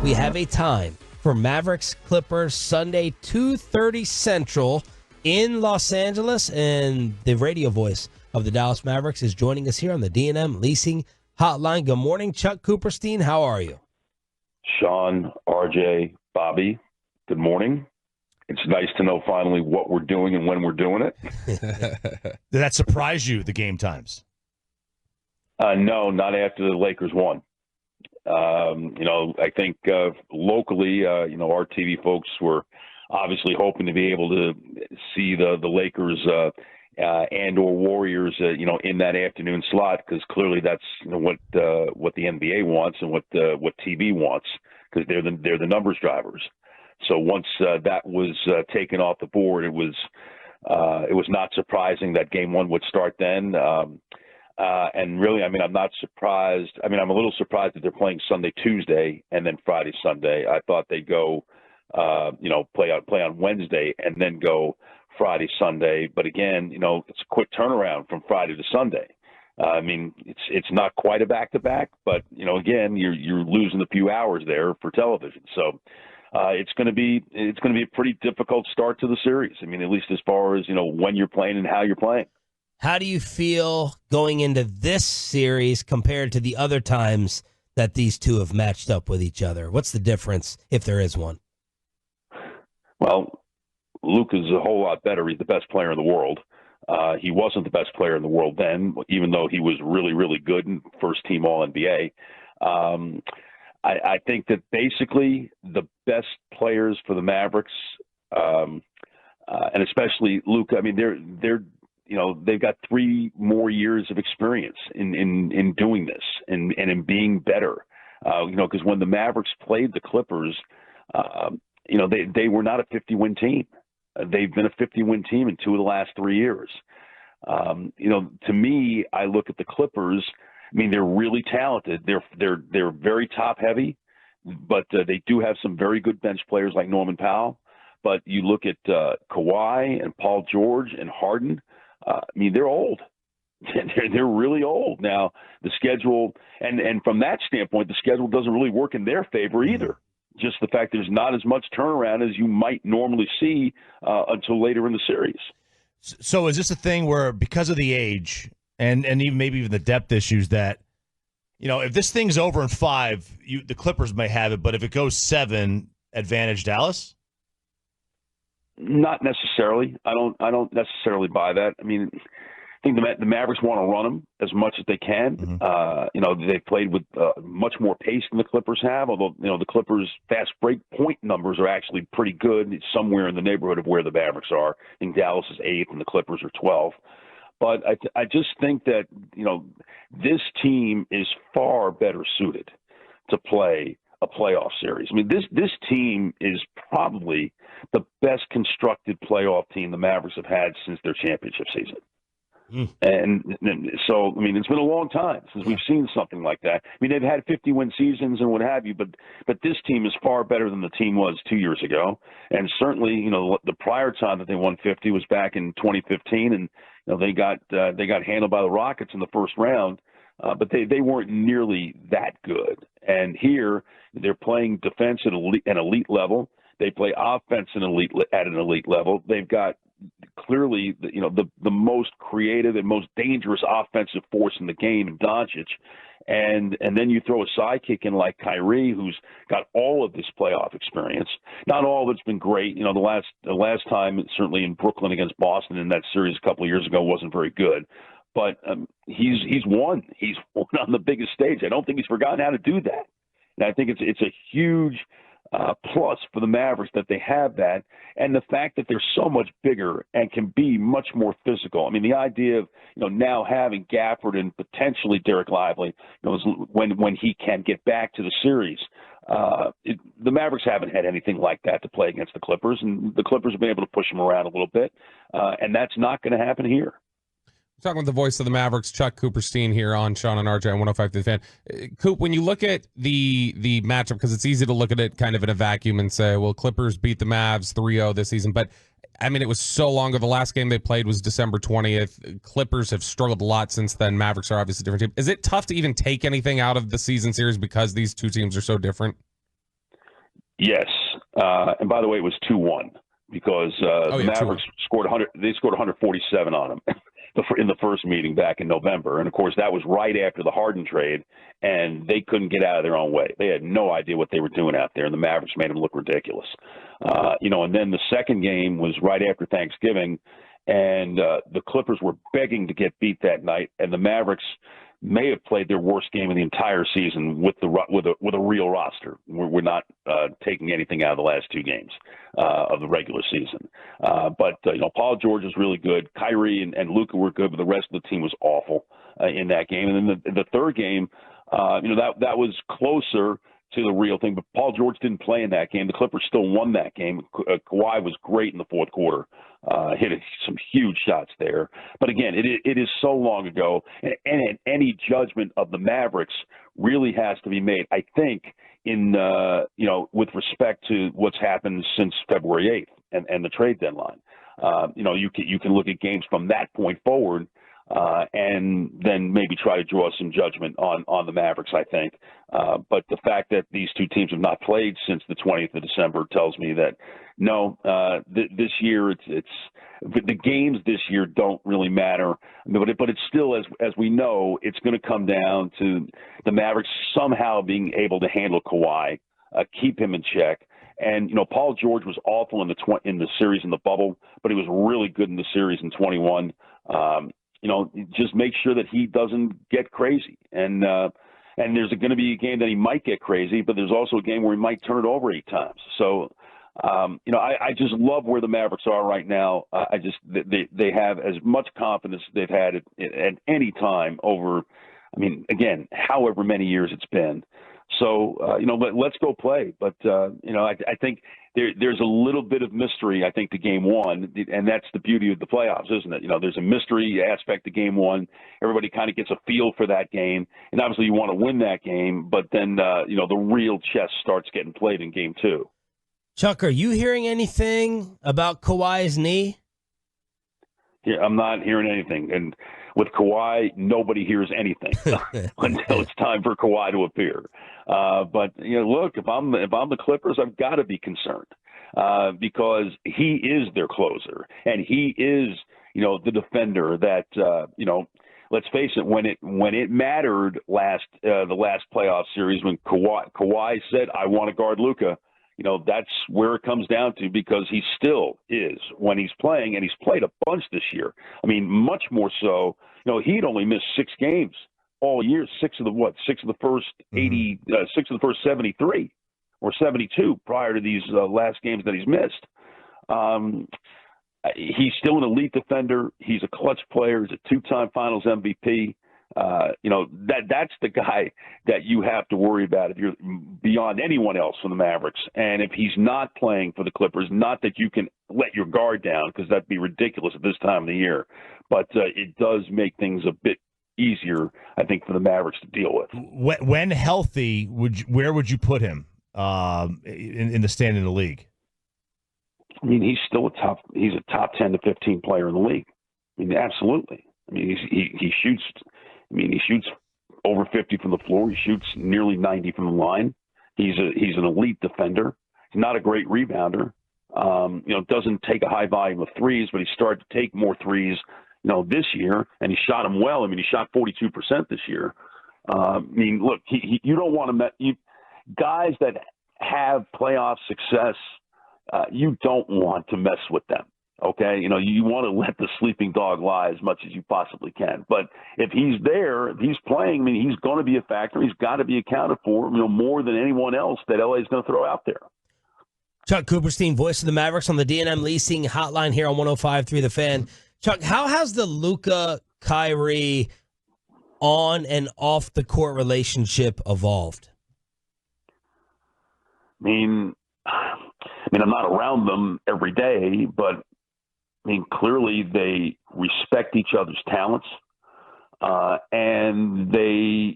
we have a time for Mavericks Clippers Sunday, 2:30 Central in Los Angeles. And the radio voice of the Dallas Mavericks is joining us here on the D&M Leasing Hotline. Good morning, Chuck Cooperstein. How are you? Shan, RJ, Bobby, good morning. It's nice to know finally what we're doing and when we're doing it. Did that surprise you, the game times? No, not after the Lakers won. I think locally, our TV folks were obviously hoping to be able to see the Lakers and or Warriors, in that afternoon slot, because clearly that's what the NBA wants and what TV wants, because they're the numbers drivers. So once that was taken off the board, it was not surprising that Game 1 would start then. And really, I'm not surprised. I'm a little surprised that they're playing Sunday, Tuesday, and then Friday, Sunday. I thought they'd go, play on Wednesday and then go Friday, Sunday. But again, it's a quick turnaround from Friday to Sunday. It's not quite a back-to-back, but again, you're losing a few hours there for television. So it's going to be a pretty difficult start to the series. At least as far as when you're playing and how you're playing. How do you feel going into this series compared to the other times that these two have matched up with each other? What's the difference, if there is one? Well, Luka's a whole lot better. He's the best player in the world. He wasn't the best player in the world then, even though he was really, really good and first-team All-NBA. I think that basically the best players for the Mavericks, and especially Luka, they've got 3 more years of experience in doing this and in being better. Because when the Mavericks played the Clippers, they were not a 50-win team. They've been a 50-win team in 2 of the last 3 years. To me, I look at the Clippers. They're really talented. They're very top-heavy, but they do have some very good bench players like Norman Powell. But you look at Kawhi and Paul George and Harden. They're old. They're really old. Now, the schedule, and from that standpoint, the schedule doesn't really work in their favor either. Just the fact there's not as much turnaround as you might normally see until later in the series. So is this a thing where, because of the age and even maybe even the depth issues, that if this thing's over in 5, the Clippers may have it, but if it goes 7, advantage Dallas? Not necessarily. I don't necessarily buy that. I think the Mavericks want to run them as much as they can. Mm-hmm. They've played with much more pace than the Clippers have, although, the Clippers' fast break point numbers are actually pretty good. It's somewhere in the neighborhood of where the Mavericks are. I think Dallas is 8th and the Clippers are 12th. But I just think that, this team is far better suited to play a playoff series. This team is probably the best constructed playoff team the Mavericks have had since their championship season. And so, it's been a long time since we've seen something like that. They've had 50-win seasons and what have you, but this team is far better than the team was 2 years ago. And certainly, the prior time that they won 50 was back in 2015, and they got handled by the Rockets in the first round, but they weren't nearly that good. And here they're playing defense at an elite level. They play offense at an elite level. They've got clearly, the most creative and most dangerous offensive force in the game in Doncic. And then you throw a sidekick in like Kyrie, who's got all of this playoff experience. Not all of it's been great. The last time, certainly in Brooklyn against Boston in that series a couple of years ago, wasn't very good. But he's won. He's won on the biggest stage. I don't think he's forgotten how to do that. And I think it's a huge plus for the Mavericks that they have that, and the fact that they're so much bigger and can be much more physical. The idea of now having Gafford and potentially Derek Lively, when he can get back to the series, the Mavericks haven't had anything like that to play against the Clippers, and the Clippers have been able to push them around a little bit, and that's not going to happen here. Talking with the voice of the Mavericks, Chuck Cooperstein, here on Shan and RJ on 105 to the Fan. Coop, when you look at the matchup, because it's easy to look at it kind of in a vacuum and say, well, Clippers beat the Mavs 3-0 this season, but it was so long ago. The last game they played was December 20th. Clippers have struggled a lot since then. Mavericks are obviously a different team. Is it tough to even take anything out of the season series because these two teams are so different? Yes. And by the way, it was 2-1 because the Mavericks 2-1. scored 100. They scored 147 on them in the first meeting back in November. And of course, that was right after the Harden trade, and they couldn't get out of their own way. They had no idea what they were doing out there, and the Mavericks made them look ridiculous. And then the second game was right after Thanksgiving, and the Clippers were begging to get beat that night, and the Mavericks may have played their worst game of the entire season with a real roster. We're not taking anything out of the last two games of the regular season. But Paul George was really good. Kyrie and Luka were good, but the rest of the team was awful in that game. And then the third game, that was closer to the real thing. But Paul George didn't play in that game. The Clippers still won that game. Kawhi was great in the fourth quarter. Hit some huge shots there. But again, it is so long ago, and any judgment of the Mavericks really has to be made, I think, in with respect to what's happened since February 8th and the trade deadline. You can look at games from that point forward, and then maybe try to draw some judgment on the Mavericks, I think. But the fact that these two teams have not played since the 20th of December tells me that, no, this year it's the games this year don't really matter. But it's still, as we know, it's going to come down to the Mavericks somehow being able to handle Kawhi, keep him in check. And Paul George was awful in the series in the bubble, but he was really good in the series in 21. Just make sure that he doesn't get crazy. And there's going to be a game that he might get crazy, but there's also a game where he might turn it over 8 times. So, I just love where the Mavericks are right now. They have as much confidence as they've had at any time over, again, however many years it's been. So, let's go play. But, I think there's a little bit of mystery, I think, to game one, and that's the beauty of the playoffs, isn't it? There's a mystery aspect to game one. Everybody kind of gets a feel for that game, and obviously you want to win that game, but then, the real chess starts getting played in game two. Chuck, are you hearing anything about Kawhi's knee? Yeah, I'm not hearing anything. And with Kawhi, nobody hears anything until it's time for Kawhi to appear. But look, if I'm the Clippers, I've got to be concerned because he is their closer, and he is the defender that let's face it, when it mattered the last playoff series when Kawhi said, "I want to guard Luka." That's where it comes down to, because he still is when he's playing, and he's played a bunch this year. Much more so. He'd only missed 6 games all year, 6 of the first 80, 6 of the first 73 or 72 prior to these last games that he's missed. He's still an elite defender. He's a clutch player. He's a 2-time Finals MVP. That's the guy that you have to worry about if you're beyond anyone else from the Mavericks. And if he's not playing for the Clippers, not that you can let your guard down, because that'd be ridiculous at this time of the year, but it does make things a bit easier, I think, for the Mavericks to deal with. When healthy, where would you put him in the stand in the league? He's still he's a top 10 to 15 player in the league. Absolutely. He shoots. He shoots over 50 from the floor. He shoots nearly 90 from the line. He's an elite defender. He's not a great rebounder. Doesn't take a high volume of threes, but he started to take more threes, this year, and he shot them well. He shot 42% this year. Look, you don't want to guys that have playoff success. You don't want to mess with them. Okay, you want to let the sleeping dog lie as much as you possibly can. But if he's there, if he's playing, he's going to be a factor. He's got to be accounted for, more than anyone else that LA is going to throw out there. Chuck Cooperstein, voice of the Mavericks on the D&M Leasing Hotline here on 105.3 The Fan. Chuck, how has the Luka Kyrie on and off the court relationship evolved? I'm not around them every day, but clearly they respect each other's talents, and they,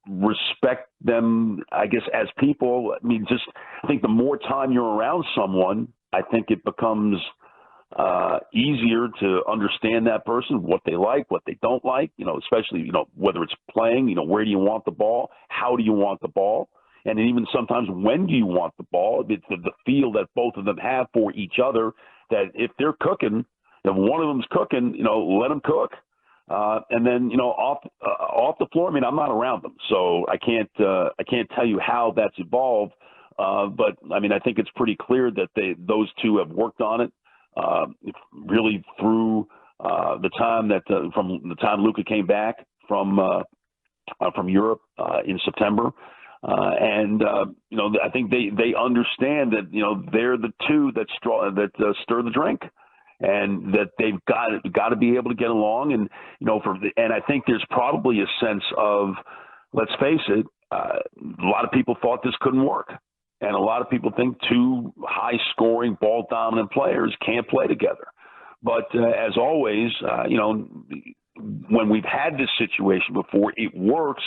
respect them, I guess, as people. I think the more time you're around someone, I think it becomes easier to understand that person, what they like, what they don't like, especially, whether it's playing, where do you want the ball? How do you want the ball? and even sometimes when do you want the ball. It's the feel that both of them have for each other, that if they're cooking, if one of them's cooking, let them cook. And then, off the floor, I mean, I'm not around them, so I can't tell you how that's evolved. But I mean, I think it's pretty clear that those two have worked on it, really through the time that from the time Luka came back from Europe in September. I think they understand that, they're the two that stir the drink, and that they've got to be able to get along. And, and I think there's probably a sense of, let's face it, a lot of people thought this couldn't work. And a lot of people think two high-scoring, ball-dominant players can't play together. But as always, when we've had this situation before, it works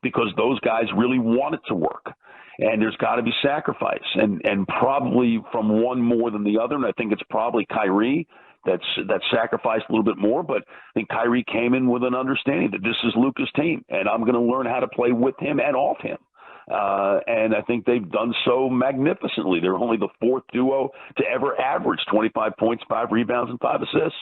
because those guys really want it to work. And there's got to be sacrifice, and probably from one more than the other. And I think it's probably Kyrie that sacrificed a little bit more. But I think Kyrie came in with an understanding that this is Luka's team, and I'm going to learn how to play with him and off him. And I think they've done so magnificently. They're only the fourth duo to ever average 25 points, 5 rebounds, and 5 assists.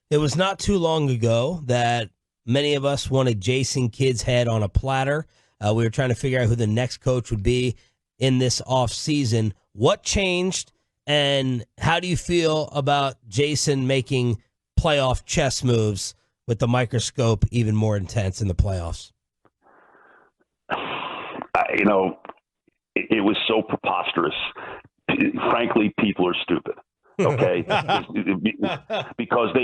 It was not too long ago that many of us wanted Jason Kidd's head on a platter. We were trying to figure out who the next coach would be in this offseason. What changed, and how do you feel about Jason making playoff chess moves with the microscope even more intense in the playoffs? It was so preposterous. Frankly, people are stupid. Okay, because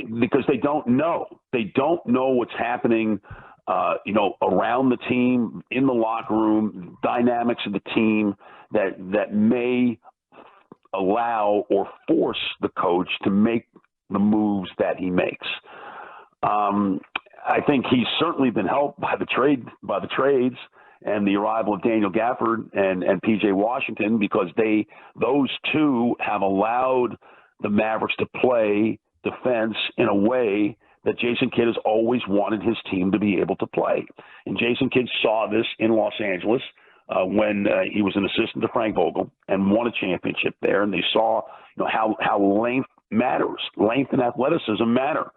they don't know. They don't know what's happening. Around the team, in the locker room, dynamics of the team that may allow or force the coach to make the moves that he makes. I think he's certainly been helped by the trades and the arrival of Daniel Gafford and PJ Washington, because those two have allowed the Mavericks to play defense in a way that Jason Kidd has always wanted his team to be able to play. And Jason Kidd saw this in Los Angeles when he was an assistant to Frank Vogel and won a championship there. And they saw how length matters. Length and athleticism matter.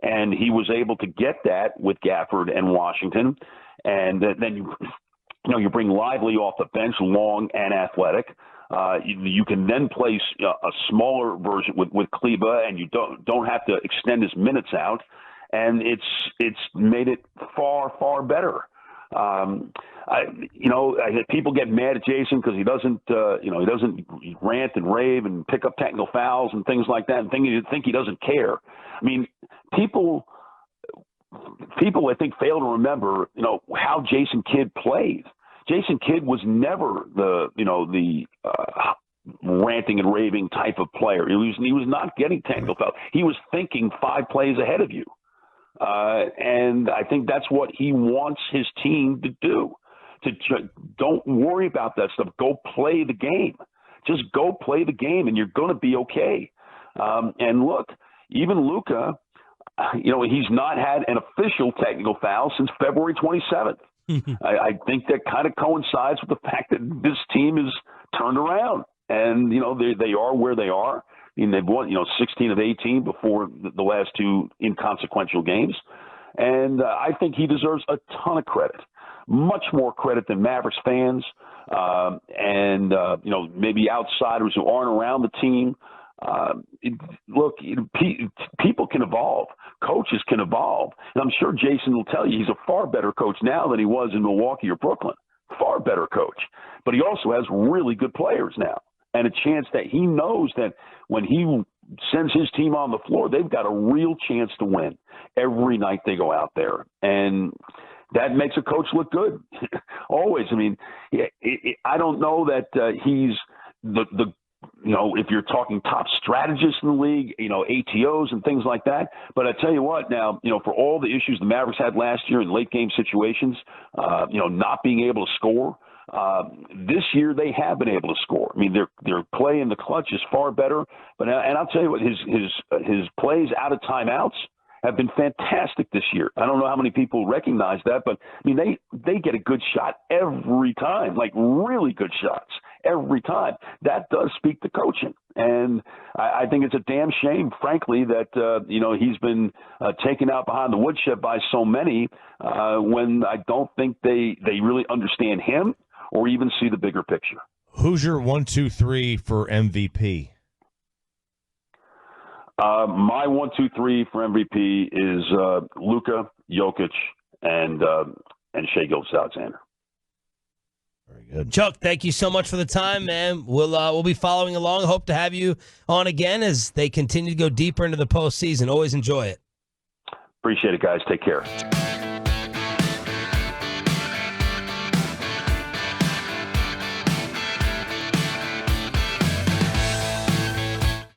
And he was able to get that with Gafford and Washington. And then you bring Lively off the bench, long and athletic. You can then place a smaller version with Kleba, and you don't have to extend his minutes out, and it's made it far better. People get mad at Jason because he doesn't rant and rave and pick up technical fouls and things like that, and think he doesn't care. I mean, people I think fail to remember how Jason Kidd played. Jason Kidd was never the ranting and raving type of player. He was not getting technical fouls. He was thinking 5 plays ahead of you. And I think that's what he wants his team to do. Don't worry about that stuff. Go play the game. Just go play the game, and you're going to be okay. And look, even Luka, he's not had an official technical foul since February 27th. I think that kind of coincides with the fact that this team is turned around, and they are where they are. I mean, they've won 16 of 18 before the last 2 inconsequential games, and I think he deserves a ton of credit, much more credit than Mavericks fans and maybe outsiders who aren't around the team. People can evolve. Coaches can evolve. And I'm sure Jason will tell you he's a far better coach now than he was in Milwaukee or Brooklyn. Far better coach. But he also has really good players now, and a chance that he knows that when he sends his team on the floor, they've got a real chance to win every night they go out there. And that makes a coach look good. Always. I mean, I don't know that he's the if you're talking top strategists in the league, ATOs and things like that. But I tell you what, now, for all the issues the Mavericks had last year in late game situations, not being able to score, this year they have been able to score. I mean, their play in the clutch is far better. And I'll tell you what, his plays out of timeouts have been fantastic this year. I don't know how many people recognize that, but I mean, they get a good shot every time, like really good shots every time. That does speak to coaching. And I think it's a damn shame, frankly, that, he's been taken out behind the woodshed by so many when I don't think they really understand him or even see the bigger picture. Who's your 1, 2, 3 for MVP? My 1, 2, 3 for MVP is Luka, Jokic, and Shai Gilgeous-Alexander. Very good. Chuck, thank you so much for the time, man. We'll be following along. Hope to have you on again as they continue to go deeper into the postseason. Always enjoy it. Appreciate it, guys. Take care.